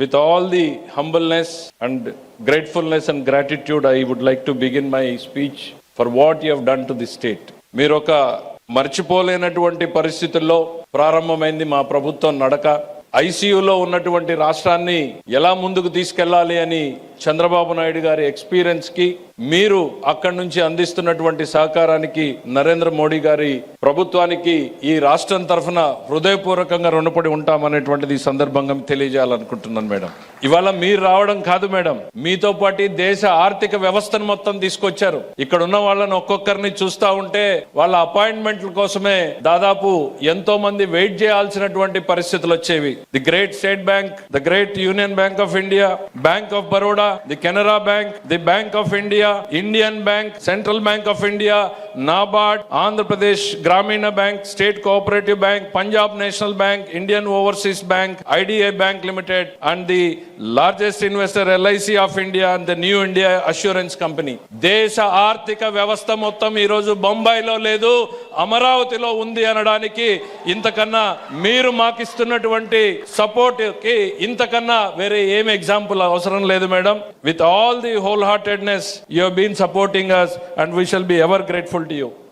With all the humbleness and gratefulness and gratitude, I would like to begin my speech for what you have done to the state. మీరు ఒక మర్చిపోలేనటువంటి పరిస్థితుల్లో ప్రారంభమైంది మా ప్రభుత్వం నడక. ఐసీయూలో ఉన్నటువంటి రాష్ట్రాన్ని ఎలా ముందుకు తీసుకెళ్లాలి అని చంద్రబాబు నాయుడు గారి ఎక్స్పీరియన్స్ కి, మీరు అక్కడి నుంచి అందిస్తున్నటువంటి సహకారానికి నరేంద్ర మోడీ గారి ప్రభుత్వానికి ఈ రాష్ట్రం తరఫున హృదయపూర్వకంగా రుణపడి ఉంటామనేటువంటిది ఈ సందర్భంగా తెలియజేయాలనుకుంటున్నాను మేడం. ఇవాళ మీరు రావడం కాదు మేడం, మీతో పాటు దేశ ఆర్థిక వ్యవస్థను మొత్తం తీసుకొచ్చారు. ఇక్కడ ఉన్న వాళ్ళని ఒక్కొక్కరిని చూస్తా ఉంటే వాళ్ళ అపాయింట్మెంట్ల కోసమే దాదాపు ఎంతో మంది వెయిట్ చేయాల్సినటువంటి పరిస్థితులు వచ్చేవి. The great state bank, the great union bank of India, bank of Baroda, the Canara Bank, the Bank of India, Indian Bank, Central Bank of India, NABARD, Andhra Pradesh Gramina Bank, State Cooperative Bank, Punjab National Bank, Indian Overseas Bank, IDA Bank Limited, and the largest investor LIC of India and the New India Assurance Company. దేశ ఆర్థిక వ్యవస్థ మొత్తం ఈ రోజు బొంబాయిలో లేదు, అమరావతిలో ఉంది అనడానికి ఇంతకన్నా మీరు మాకిస్తున్నటువంటి సపోర్ట్ కి ఇంతకన్నా వేరే ఏం ఎగ్జాంపుల్ అవసరం లేదు madam. With all the wholeheartedness you have been supporting us, and we shall be ever grateful to you.